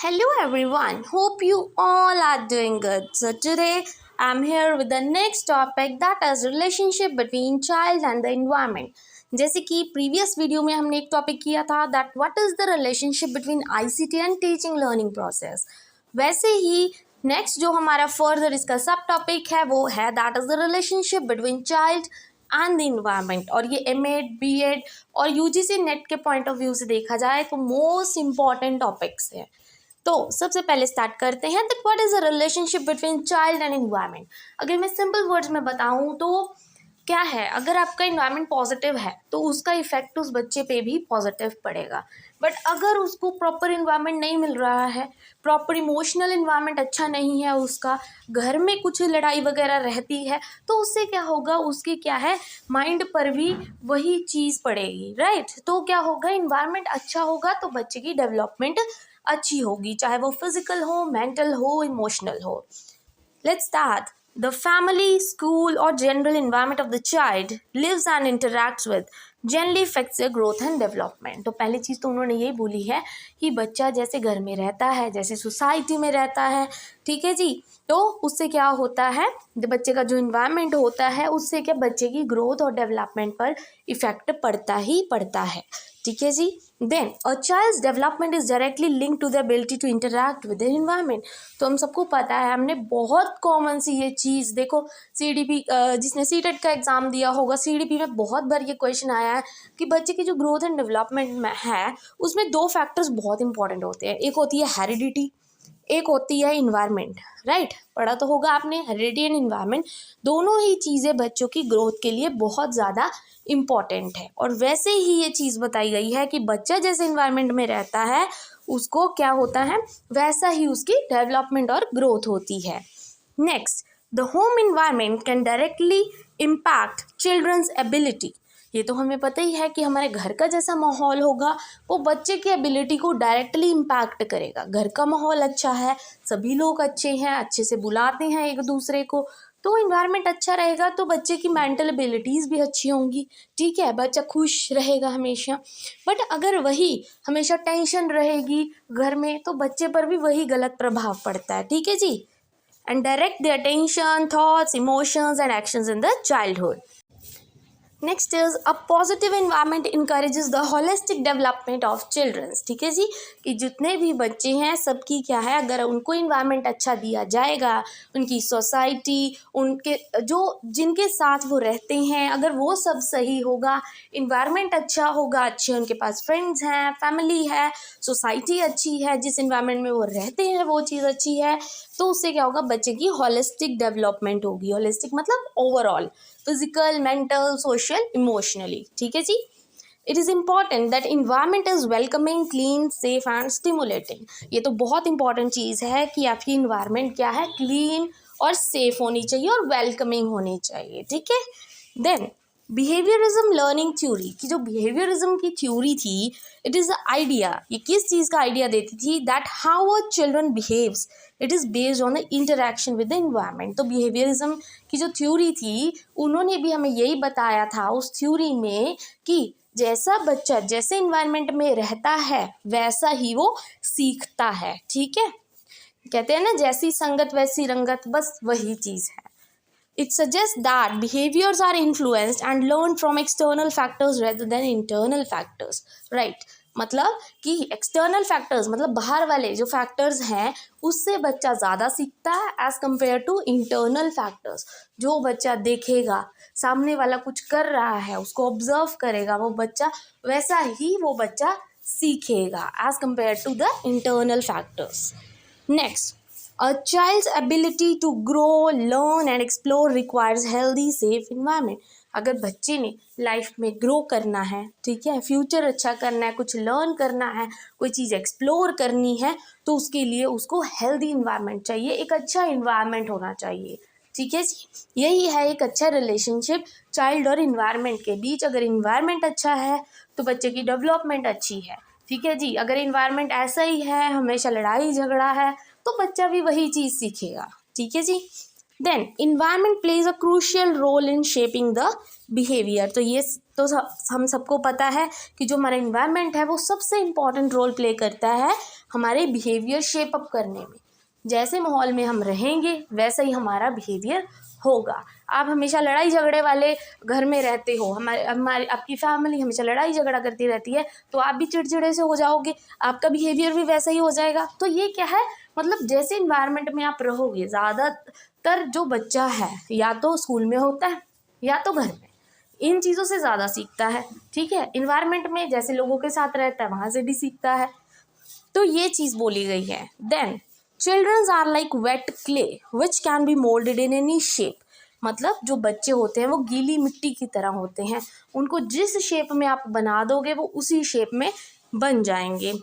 Hello everyone, hope you all are doing good. So today I'm here with the next topic that is relationship between child and the environment. जैसे कि previous video में हमने एक topic किया था that what is the relationship between ICT and teaching learning process, वैसे ही next जो हमारा फर्दर इसका सब टॉपिक है वो है that is the relationship between child and the environment. और ये एमएड बीएड और यूजीसी नेट के पॉइंट ऑफ व्यू से देखा जाए तो मोस्ट इम्पॉर्टेंट टॉपिक्स हैं। तो सबसे पहले स्टार्ट करते हैं that what is the relationship between child and environment. अगर मैं सिंपल वर्ड्स में बताऊं तो क्या है, अगर आपका इन्वायरमेंट पॉजिटिव है तो उसका इफेक्ट उस बच्चे पे भी पॉजिटिव पड़ेगा। बट अगर उसको प्रॉपर इन्वायरमेंट नहीं मिल रहा है, प्रॉपर इमोशनल इन्वायरमेंट अच्छा नहीं है, उसका घर में कुछ लड़ाई वगैरह रहती है, तो उससे क्या होगा, उसके क्या है माइंड पर भी वही चीज़ पड़ेगी, राइट। तो क्या होगा, इन्वायरमेंट अच्छा होगा तो बच्चे की डेवलपमेंट अच्छी होगी, चाहे वो फिजिकल हो, मेंटल हो, इमोशनल हो। Let's start. The family, school और general environment of the child lives and interacts with generally affects their growth and development। तो पहली चीज़ तो उन्होंने यही बोली है कि बच्चा जैसे घर में रहता है, जैसे सोसाइटी में रहता है, ठीक है जी, तो उससे क्या होता है, बच्चे का जो इन्वायरमेंट होता है उससे क्या बच्चे की ग्रोथ और डेवलपमेंट पर इफेक्ट पड़ता ही पड़ता है, ठीक है जी। Then a child's development is directly link to the ability to interact with the environment. तो हम सबको पता है, हमने बहुत कॉमन सी ये चीज़ देखो, सीडीपी जिसने सीटेट का एग्जाम दिया होगा, सीडीपी में बहुत बार ये क्वेश्चन आया है कि बच्चे की जो ग्रोथ एंड डेवलपमेंट में है उसमें दो फैक्टर्स बहुत इंपॉर्टेंट होते हैं, एक होती है हेरिडिटी, एक होती है इन्वायरमेंट, राइट। पढ़ा तो होगा आपने, हेरिडिटी एंड इन्वायरमेंट दोनों ही चीज़ें बच्चों की ग्रोथ के लिए बहुत ज़्यादा इम्पॉर्टेंट है। और वैसे ही ये चीज़ बताई गई है कि बच्चा जैसे इन्वायरमेंट में रहता है उसको क्या होता है, वैसा ही उसकी डेवलपमेंट और ग्रोथ होती है। Next, the home environment can directly impact children's ability. ये तो हमें पता ही है कि हमारे घर का जैसा माहौल होगा वो बच्चे की एबिलिटी को डायरेक्टली इम्पैक्ट करेगा। घर का माहौल अच्छा है, सभी लोग अच्छे हैं, अच्छे से बुलाते हैं एक दूसरे को, तो इन्वायरमेंट अच्छा रहेगा तो बच्चे की मेंटल एबिलिटीज़ भी अच्छी होंगी, ठीक है, बच्चा खुश रहेगा हमेशा। बट अगर वही हमेशा टेंशन रहेगी घर में तो बच्चे पर भी वही गलत प्रभाव पड़ता है, ठीक है जी। And direct the attention, thoughts, emotions and actions in the childhood. Next is a positive environment encourages the holistic development of childrens. ठीक है जी, कि जितने भी बच्चे हैं सबकी क्या है, अगर उनको इन्वायरमेंट अच्छा दिया जाएगा, उनकी सोसाइटी, उनके जो जिनके साथ वो रहते हैं, अगर वो सब सही होगा, इन्वायरमेंट अच्छा होगा, अच्छे उनके पास फ्रेंड्स हैं, फैमिली है, सोसाइटी अच्छी है, जिस इन्वायरमेंट में वो रहते हैं वो चीज़ अच्छी है, तो उससे क्या होगा, बच्चे की होलिस्टिक डेवलपमेंट होगी। होलिस्टिक मतलब overall, physical, mental, social, emotionally, ठीक है जी। It is important that environment is welcoming, clean, safe and stimulating. ये तो बहुत इंपॉर्टेंट चीज़ है कि आपकी इन्वायरमेंट क्या है, क्लीन और सेफ होनी चाहिए और वेलकमिंग होनी चाहिए, ठीक है। देन बिहेवियरिज्म लर्निंग थ्योरी की जो बिहेवियरिज्म की थ्योरी थी, इट इज़ द आइडिया, ये किस चीज़ का आइडिया देती थी, that how a children behaves it is based on the interaction with the environment. तो बिहेवियरिज्म की जो थ्योरी थी उन्होंने भी हमें यही बताया था उस थ्योरी में कि जैसा बच्चा जैसे इन्वायरमेंट में रहता है वैसा ही वो सीखता है, ठीक है। कहते हैं ना, जैसी संगत वैसी रंगत, बस वही चीज़ है। It suggests that behaviors are influenced and learned from external factors rather than internal factors, right। मतलब कि external factors मतलब बाहर वाले जो factors हैं उससे बच्चा ज़्यादा सीखता है as compared to internal factors। जो बच्चा देखेगा, सामने वाला कुछ कर रहा है उसको ऑब्जर्व करेगा, वो बच्चा वैसा ही वो बच्चा सीखेगा as compared to the internal factors। Next, a child's ability to grow, learn and explore requires healthy, safe environment। अगर बच्चे ने लाइफ में ग्रो करना है, ठीक है, फ्यूचर अच्छा करना है, कुछ लर्न करना है, कोई चीज़ एक्सप्लोर करनी है, तो उसके लिए उसको हेल्दी इन्वायरमेंट चाहिए, एक अच्छा इन्वायरमेंट होना चाहिए, ठीक है जी। यही है एक अच्छा रिलेशनशिप चाइल्ड और इन्वायरमेंट के बीच। अगर इन्वायरमेंट अच्छा है तो बच्चे की डेवलपमेंट अच्छी है, ठीक है जी। अगर इन्वायरमेंट ऐसा ही है, हमेशा लड़ाई झगड़ा है, तो बच्चा भी वही चीज़ सीखेगा, ठीक है जी। Then environment plays a crucial role in shaping the behaviour. तो ये तो हम सबको पता है कि जो हमारा इन्वायरमेंट है वो सबसे इम्पॉर्टेंट रोल प्ले करता है हमारे बिहेवियर शेप अप करने में। जैसे माहौल में हम रहेंगे वैसा ही हमारा बिहेवियर होगा। आप हमेशा लड़ाई झगड़े वाले घर में रहते हो, हमारे आपकी फैमिली हमेशा लड़ाई झगड़ा करती रहती है, तो आप भी चिड़चिड़े से हो जाओगे, आपका बिहेवियर भी वैसा ही हो जाएगा। तो ये क्या है, मतलब जैसे इन्वायरमेंट में आप रहोगे, ज़्यादातर जो बच्चा है या तो स्कूल में होता है या तो घर में, इन चीज़ों से ज़्यादा सीखता है। ठीक है, इन्वायरमेंट में जैसे लोगों के साथ रहता है वहाँ से भी सीखता है। तो ये चीज़ बोली गई है। Then children are like wet clay which can be moulded in any shape. मतलब जो बच्चे होते हैं वो गीली मिट्टी की तरह होते हैं, उनको जिस शेप में आप बना दोगे वो उसी शेप में बन जाएंगे।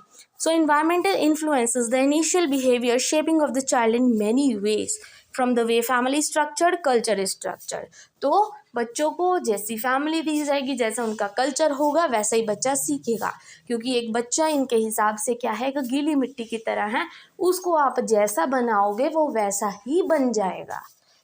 सो environmental influences the initial behavior shaping of the child in many ways from the way family structured, culture is structured। तो बच्चों को जैसी फैमिली दी जाएगी, जैसा उनका कल्चर होगा वैसा ही बच्चा सीखेगा, क्योंकि एक बच्चा इनके हिसाब से क्या है कि गीली मिट्टी की तरह है, उसको आप जैसा बनाओगे वो वैसा ही बन जाएगा।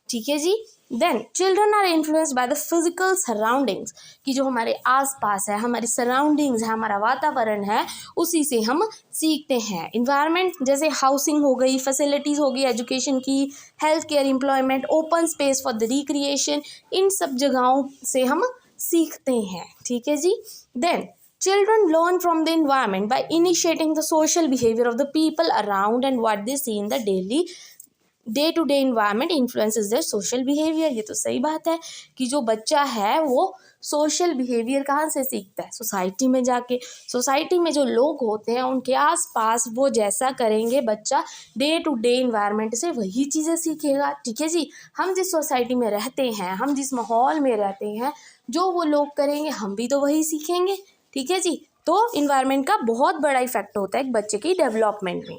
ठीक है जी। Then children are influenced by the physical surroundings, कि जो हमारे आसपास है, हमारी सराउंडिंग्स है, हमारा वातावरण है, उसी से हम सीखते हैं। इन्वायरमेंट जैसे हाउसिंग हो गई, फैसिलिटीज़ हो गई एजुकेशन की, health care, employment, open space for the recreation, इन सब जगहों से हम सीखते हैं। ठीक है जी। Then children learn from the environment by initiating the social behavior of the people around and what they see in the day to day environment influences their social behaviour. ये तो सही बात है कि जो बच्चा है वो सोशल बिहेवियर कहाँ से सीखता है, सोसाइटी में जाके। सोसाइटी में जो लोग होते हैं उनके आसपास वो जैसा करेंगे बच्चा डे टू डे इन्वायरमेंट से वही चीज़ें सीखेगा। ठीक है जी। हम जिस सोसाइटी में रहते हैं, हम जिस माहौल में रहते हैं, जो वो लोग करेंगे हम भी तो वही सीखेंगे। ठीक है जी। तो इन्वायरमेंट का बहुत बड़ा इफेक्ट होता है एक बच्चे की डेवलपमेंट में।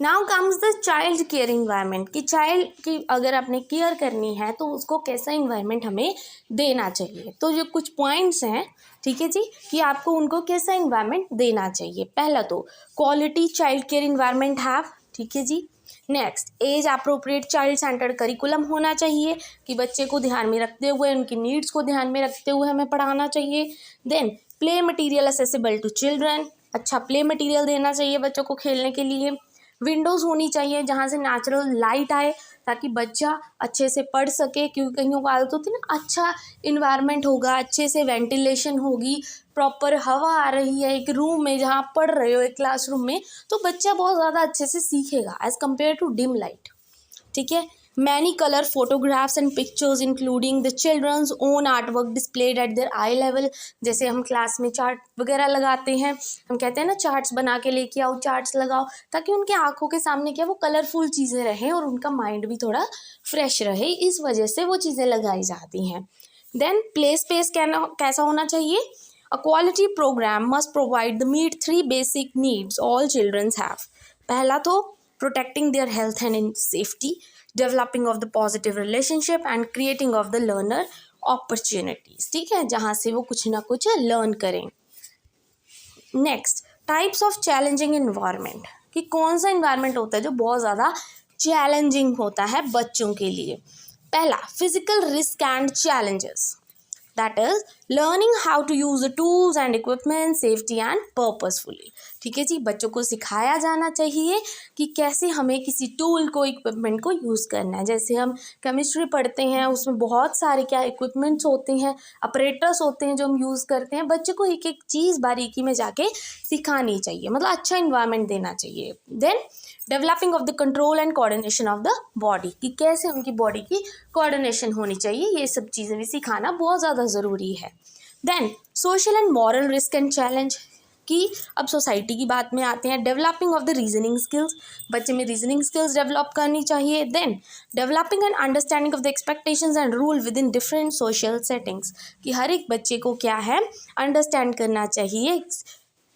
Now comes the child care environment, कि चाइल्ड की अगर आपने केयर करनी है तो उसको कैसा इन्वायरमेंट हमें देना चाहिए। तो ये कुछ पॉइंट्स हैं, ठीक है जी, कि आपको उनको कैसा इन्वायरमेंट देना चाहिए। पहला तो quality child care environment have. ठीक है जी। Next, age appropriate child centred curriculum होना चाहिए, कि बच्चे को ध्यान में रखते हुए, उनकी नीड्स को ध्यान में रखते हुए हमें पढ़ाना चाहिए। Then play material accessible to children, अच्छा प्ले मटीरियल देना चाहिए बच्चों को खेलने के लिए। विंडोज़ होनी चाहिए जहाँ से नेचुरल लाइट आए, ताकि बच्चा अच्छे से पढ़ सके, क्योंकि कईयों को आदत होती है ना, अच्छा इन्वायरमेंट होगा, अच्छे से वेंटिलेशन होगी, प्रॉपर हवा आ रही है एक रूम में जहाँ आप पढ़ रहे हो, एक क्लासरूम में, तो बच्चा बहुत ज़्यादा अच्छे से सीखेगा as compare to dim light. ठीक है। Many colour photographs and pictures including the children's own artwork displayed at their eye level. जैसे हम क्लास में चार्ट वगैरह लगाते हैं, हम कहते हैं ना चार्ट्स बना के लेके आओ, चार्ट्स लगाओ, ताकि उनके आंखों के सामने क्या वो कलरफुल चीज़ें रहें और उनका माइंड भी थोड़ा फ्रेश रहे, इस वजह से वो चीज़ें लगाई जाती हैं। देन प्ले स्पेस कैसा होना चाहिए। A quality programme must provide the meet 3 basic needs all children's have. पहला तो protecting their health and in safety, developing of the positive relationship and creating of the learner opportunities. ठीक है, जहाँ से वो कुछ ना कुछ लर्न करें। Next, types of challenging environment, कि कौन सा इन्वायरमेंट होता है जो बहुत ज़्यादा चैलेंजिंग होता है बच्चों के लिए। पहला, physical risk and challenges, that is learning how to use the tools and equipment safety and purposefully। ठीक है जी, बच्चों को सिखाया जाना चाहिए कि कैसे हमें किसी टूल को, इक्विपमेंट को यूज़ करना है। जैसे हम केमिस्ट्री पढ़ते हैं, उसमें बहुत सारे क्या इक्विपमेंट्स होते हैं, ऑपरेटर्स होते हैं जो हम यूज़ करते हैं। बच्चे को एक एक चीज़ बारीकी में जाके सिखानी चाहिए, मतलब अच्छा इन्वायरमेंट देना चाहिए। Then developing of the control and coordination of the body, कि कैसे उनकी बॉडी की कोऑर्डिनेशन होनी चाहिए, ये सब चीज़ें भी सिखाना बहुत ज़्यादा ज़रूरी है। Then social and moral risk and challenge, कि अब सोसाइटी की बात में आते हैं। Developing of the reasoning skills, बच्चे में रीजनिंग स्किल्स डेवलप करनी चाहिए। Then developing and understanding of the expectations and rule within different social settings, कि हर एक बच्चे को क्या है अंडरस्टैंड करना चाहिए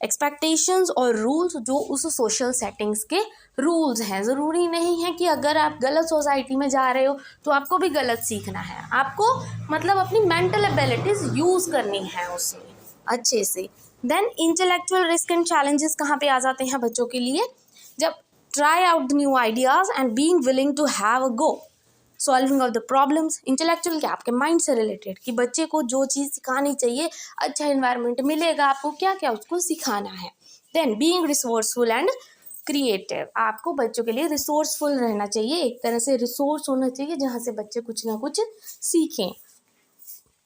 एक्सपेक्टेशंस और रूल्स जो उस सोशल सेटिंग्स के रूल्स हैं। ज़रूरी नहीं है कि अगर आप गलत सोसाइटी में जा रहे हो तो आपको भी गलत सीखना है, आपको मतलब अपनी मेंटल एबिलिटीज़ यूज़ करनी है उसमें अच्छे से। Then intellectual risk and challenges कहाँ पे आ जाते हैं बच्चों के लिए, जब try out the new ideas and being willing to have a go, solving of the problems. Intellectual क्या, आपके माइंड से रिलेटेड, कि बच्चे को जो चीज़ सिखानी चाहिए, अच्छा इन्वायरमेंट मिलेगा आपको, क्या क्या उसको सिखाना है। Then being resourceful and creative, आपको बच्चों के लिए रिसोर्सफुल रहना चाहिए, एक तरह से रिसोर्स होना चाहिए जहाँ से बच्चे कुछ ना कुछ सीखें.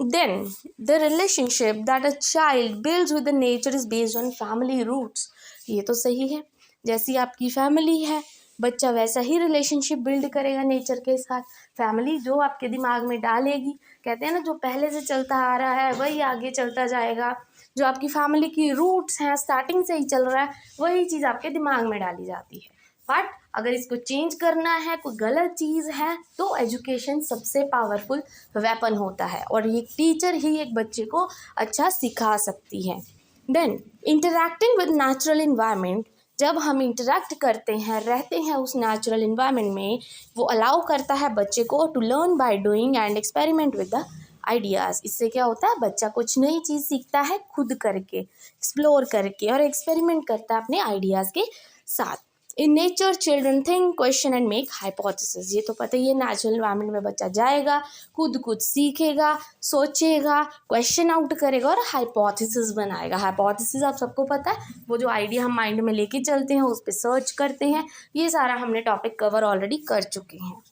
Then the relationship that a child builds with the nature is based on family roots. ये तो सही है, जैसी आपकी फैमिली है बच्चा वैसा ही रिलेशनशिप बिल्ड करेगा नेचर के साथ. फैमिली जो आपके दिमाग में डालेगी, कहते हैं ना जो पहले से चलता आ रहा है वही आगे चलता जाएगा. जो आपकी फैमिली की रूट्स हैं स्टार्टिंग से ही चल रहा है वही चीज़ आपके दिमाग में डाली जाती है. बट अगर इसको चेंज करना है, कोई गलत चीज़ है, तो एजुकेशन सबसे पावरफुल वेपन होता है और ये टीचर ही एक बच्चे को अच्छा सिखा सकती है. Then interacting with natural environment, जब हम इंटरैक्ट करते हैं, रहते हैं उस नेचुरल इन्वायरमेंट में, वो अलाउ करता है बच्चे को to learn by doing and experiment with the ideas. इससे क्या होता है, बच्चा कुछ नई चीज़ सीखता है खुद करके, एक्सप्लोर करके, और एक्सपेरिमेंट करता है अपने आइडियाज़ के साथ. In nature children think, question and make hypothesis. ये तो पता ही है, नेचुरल इन्वायरमेंट में बच्चा जाएगा, खुद कुछ सीखेगा, सोचेगा, क्वेश्चन आउट करेगा और हाइपोथेसिस बनाएगा. हाइपोथेसिस आप सबको पता है, वो जो आइडिया हम माइंड में लेके चलते हैं, उस पर सर्च करते हैं. ये सारा हमने टॉपिक कवर ऑलरेडी कर चुके हैं.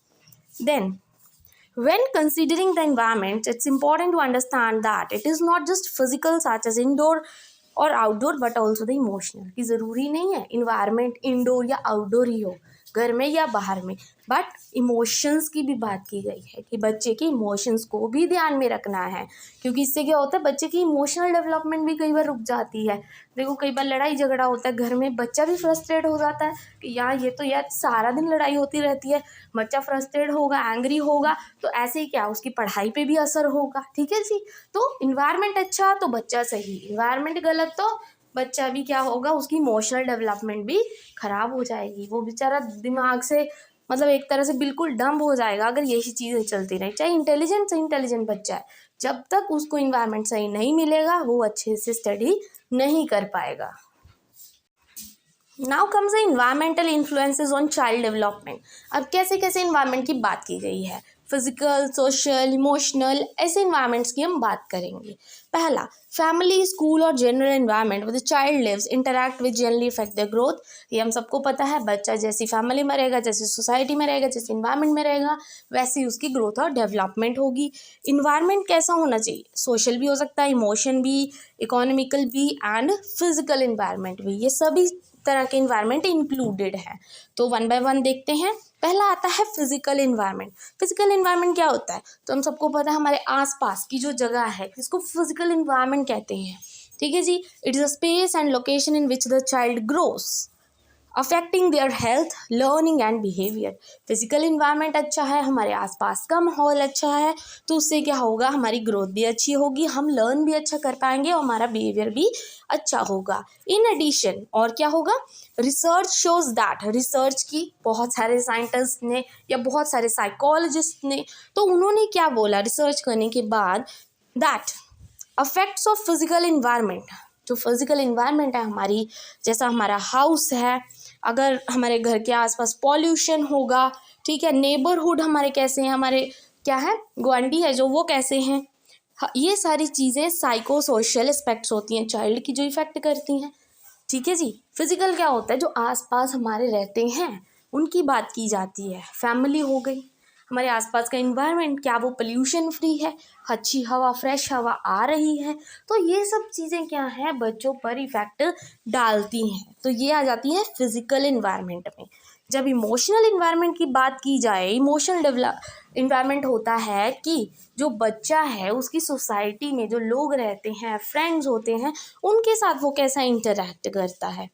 Then when considering the environment, it's important to understand that it is not just physical such as indoor और outdoor but also the emotional. कि ज़रूरी नहीं है इन्वायरमेंट इंडोर या आउटडोर ही हो, घर में या बाहर में, बट इमोशंस की भी बात की गई है कि बच्चे के इमोशंस को भी ध्यान में रखना है. क्योंकि इससे क्या होता है, बच्चे की इमोशनल डेवलपमेंट भी कई बार रुक जाती है. देखो कई बार लड़ाई झगड़ा होता है घर में, बच्चा भी फ्रस्ट्रेट हो जाता है कि यार ये तो यार सारा दिन लड़ाई होती रहती है. बच्चा फ्रस्ट्रेट होगा, एंग्री होगा, तो ऐसे ही क्या उसकी पढ़ाई पे भी असर होगा. ठीक है जी. तो इन्वायरमेंट अच्छा तो बच्चा सही, इन्वायरमेंट गलत तो बच्चा भी क्या होगा, उसकी इमोशनल डेवलपमेंट भी ख़राब हो जाएगी. वो बेचारा दिमाग से मतलब एक तरह से बिल्कुल डम्ब हो जाएगा अगर यही चीज़ें चलती रही. चाहे इंटेलिजेंट से इंटेलिजेंट बच्चा है, जब तक उसको इन्वायरमेंट सही नहीं मिलेगा वो अच्छे से स्टडी नहीं कर पाएगा. Now comes the environmental influences on child development. अब कैसे कैसे इन्वायरमेंट की बात की गई है, फिजिकल, सोशल, इमोशनल, ऐसे इन्वायरमेंट्स की हम बात करेंगे. पहला, फैमिली, स्कूल और general environment with the child lives interact with generally effect the growth. ये हम सबको पता है, बच्चा जैसी फैमिली में रहेगा, जैसी सोसाइटी में रहेगा, जैसे इन्वायरमेंट में रहेगा, वैसी उसकी ग्रोथ और डेवलपमेंट होगी. इन्वायरमेंट कैसा होना चाहिए, सोशल भी हो सकता है, इमोशन भी, इकोनॉमिकल भी एंड फिजिकल इन्वायरमेंट भी. ये सभी तरह के इन्वायरमेंट इंक्लूडेड है. तो वन बाय वन देखते हैं. पहला आता है फिजिकल इन्वायरमेंट. फिजिकल इन्वायरमेंट क्या होता है, तो हम सबको पता है हमारे आसपास की जो जगह है इसको फिजिकल इन्वायरमेंट कहते हैं. ठीक है जी. It is a space and location in which the child grows affecting their health, learning and behaviour. Physical environment अच्छा है, हमारे आसपास का माहौल अच्छा है, तो उससे क्या होगा, हमारी ग्रोथ भी अच्छी होगी, हम लर्न भी अच्छा कर पाएंगे और हमारा बिहेवियर भी अच्छा होगा. इन एडिशन और क्या होगा, रिसर्च शोज दैट, रिसर्च की बहुत सारे साइंटिस्ट ने या बहुत सारे साइकोलॉजिस्ट ने, तो उन्होंने क्या बोला रिसर्च करने के बाद, that affects of physical environment, जो फिजिकल इन्वायरमेंट है हमारी, जैसा हमारा हाउस है, अगर हमारे घर के आसपास पॉल्यूशन होगा, ठीक है, नेबरहुड हमारे कैसे हैं, हमारे क्या है गुआंढी है जो, वो कैसे हैं, ये सारी चीज़ें साइको सोशल एस्पेक्ट्स होती हैं चाइल्ड की जो इफ़ेक्ट करती हैं. ठीक है जी. फिजिकल क्या होता है, जो आसपास हमारे रहते हैं उनकी बात की जाती है. फैमिली हो गई, हमारे आसपास का इन्वायरमेंट, क्या वो पोल्यूशन फ्री है, अच्छी हवा, फ्रेश हवा आ रही है, तो ये सब चीज़ें क्या हैं बच्चों पर इफ़ेक्ट डालती हैं. तो ये आ जाती है फिजिकल इन्वायरमेंट में. जब इमोशनल इन्वायरमेंट की बात की जाए, इमोशनल इन्वायरमेंट होता है कि जो बच्चा है उसकी सोसाइटी में जो लोग रहते हैं, फ्रेंड्स होते हैं, उनके साथ वो कैसा इंटरैक्ट करता है.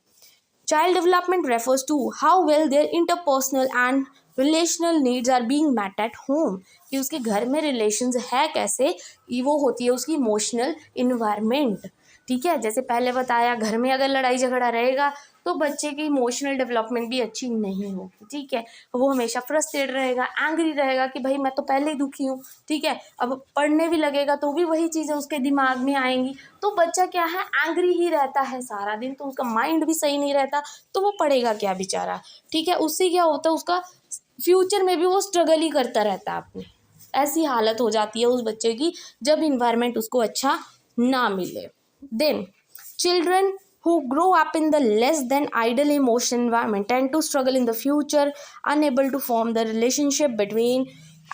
Child development refers to how well their interpersonal and relational needs are being met at home. कि उसके घर में रिलेशंस है कैसे, वो होती है उसकी इमोशनल इन्वायरमेंट. ठीक है. जैसे पहले बताया, घर में अगर लड़ाई झगड़ा रहेगा तो बच्चे की इमोशनल डेवलपमेंट भी अच्छी नहीं होगी. ठीक है. वो हमेशा फ्रस्ट्रेट रहेगा, एंग्री रहेगा कि भाई मैं तो पहले ही दुखी हूँ. ठीक है. अब पढ़ने भी लगेगा तो भी वही चीज़ें उसके दिमाग में आएंगी, तो बच्चा क्या है, एंग्री ही रहता है सारा दिन, तो उसका माइंड भी सही नहीं रहता, तो वो पढ़ेगा क्या बेचारा. ठीक है. उससे क्या होता है, उसका फ्यूचर में भी वो स्ट्रगल ही करता रहता है अपने. ऐसी हालत हो जाती है उस बच्चे की जब इन्वायरमेंट उसको अच्छा ना मिले. Then children who grow up in the less than ideal emotional environment tend to struggle in the future, unable to form the relationship between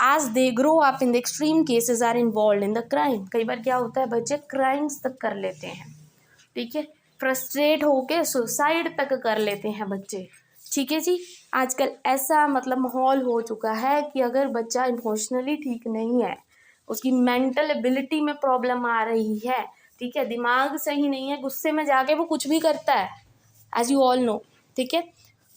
as they grow up in the extreme cases are involved in the crime. कई बार क्या होता है, बच्चे crimes तक कर लेते हैं, ठीक है, फ्रस्ट्रेट होके सुसाइड तक कर लेते हैं बच्चे, ठीक है जी। आजकल ऐसा मतलब माहौल हो चुका है कि अगर बच्चा इमोशनली ठीक नहीं है, उसकी मेंटल एबिलिटी में प्रॉब्लम आ रही है, ठीक है, दिमाग सही नहीं है, गुस्से में जाके वो कुछ भी करता है, एज यू ऑल नो, ठीक है।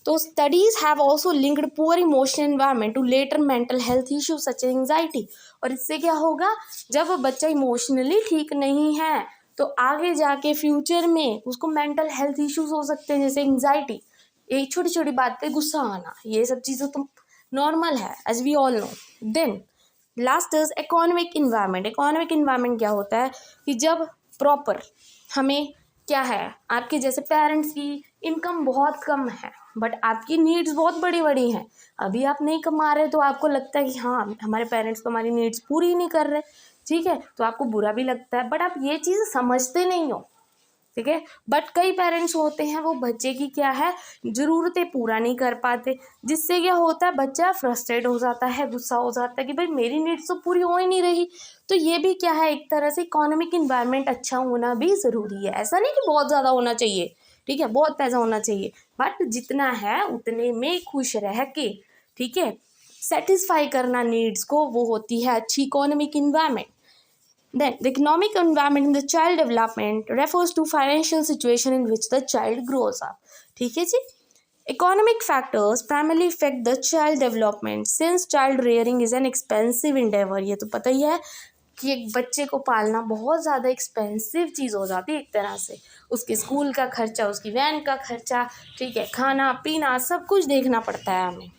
तो studies have also linked poor emotional environment to later mental health issue such anxiety. और इससे क्या होगा, जब बच्चा इमोशनली ठीक नहीं है तो आगे जाके फ्यूचर में उसको मेंटल हेल्थ इश्यूज हो सकते हैं, जैसे एंजाइटी, एक छोटी छोटी बात पे गुस्सा आना, ये सब चीज़ें तो नॉर्मल है, as we all know. Then last is economic environment. Economic environment क्या होता है कि जब प्रॉपर हमें क्या है, आपके जैसे पेरेंट्स की इनकम बहुत कम है बट आपकी नीड्स बहुत बड़ी बड़ी हैं, अभी आप नहीं कमा रहे तो आपको लगता है कि हाँ हमारे पेरेंट्स तो हमारी नीड्स पूरी नहीं कर रहे, ठीक है, तो आपको बुरा भी लगता है, बट आप ये चीज़ समझते नहीं हो, ठीक है। बट कई पेरेंट्स होते हैं वो बच्चे की क्या है, ज़रूरतें पूरा नहीं कर पाते, जिससे क्या होता है, बच्चा फ्रस्ट्रेट हो जाता है, गुस्सा हो जाता है कि भाई मेरी नीड्स तो पूरी हो ही नहीं रही। तो ये भी क्या है, एक तरह से इकोनॉमिक इन्वायरमेंट अच्छा होना भी ज़रूरी है। ऐसा नहीं कि बहुत ज़्यादा होना चाहिए, ठीक है, बहुत पैसा होना चाहिए, बट जितना है उतने में खुश रह के, ठीक है, सेटिस्फाई करना नीड्स को, वो होती है अच्छी economic environment. Then, the economic environment in the child development refers to financial situation in which the child grows up. ठीक है जी। Economic factors primarily affect the child development since child rearing is an expensive endeavor. ये तो पता ही है कि एक बच्चे को पालना बहुत ज़्यादा एक्सपेंसिव चीज़ हो जाती है एक तरह से, उसके स्कूल का खर्चा, उसकी वैन का खर्चा, ठीक है, खाना पीना सब कुछ देखना पड़ता है हमें।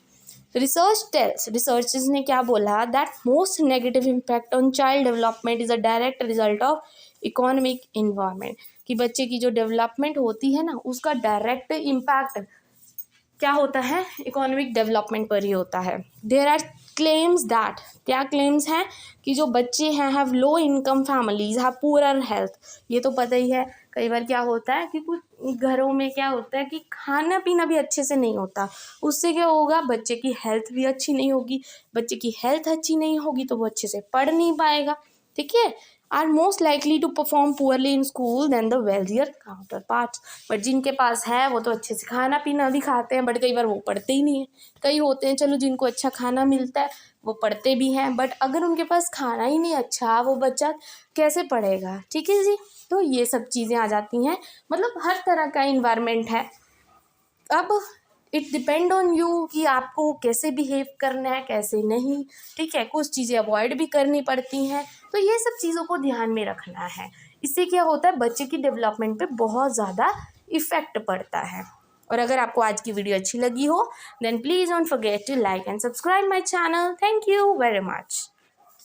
रिसर्चर्स ने क्या बोला, that most negative impact on child development is a direct result of economic environment. कि बच्चे की जो डेवलपमेंट होती है ना, उसका डायरेक्ट इम्पैक्ट क्या होता है, इकोनॉमिक डेवलपमेंट पर ही होता है। देयर आर क्लेम्स दैट, क्या क्लेम्स हैं कि जो बच्चे हैं have low income families have poor health. ये तो पता ही है, कई बार क्या होता है कि कुछ घरों में क्या होता है कि खाना पीना भी अच्छे से नहीं होता, उससे क्या होगा, बच्चे की हेल्थ भी अच्छी नहीं होगी, बच्चे की हेल्थ अच्छी नहीं होगी तो वो अच्छे से पढ़ नहीं पाएगा, ठीक है। Are most likely to perform poorly in school than the wealthier counterparts. But जिनके पास है वो तो अच्छे से खाना पीना भी खाते हैं, बट कई बार वो पढ़ते ही नहीं है। कई होते हैं चलो जिनको अच्छा खाना मिलता है वो पढ़ते भी हैं, बट अगर उनके पास खाना ही नहीं अच्छा, वो बच्चा कैसे पढ़ेगा, ठीक है जी। तो ये सब चीज़ें आ जाती हैं, मतलब हर तरह का इन्वायरमेंट है। अब इट डिपेंड ऑन यू कि आपको कैसे बिहेव करना है कैसे नहीं, ठीक है, कुछ चीज़ें अवॉइड भी करनी पड़ती हैं, तो ये सब चीज़ों को ध्यान में रखना है। इससे क्या होता है, बच्चे की डेवलपमेंट पे बहुत ज़्यादा इफ़ेक्ट पड़ता है। और अगर आपको आज की वीडियो अच्छी लगी हो then please don't forget to like and subscribe my channel. Thank you very much.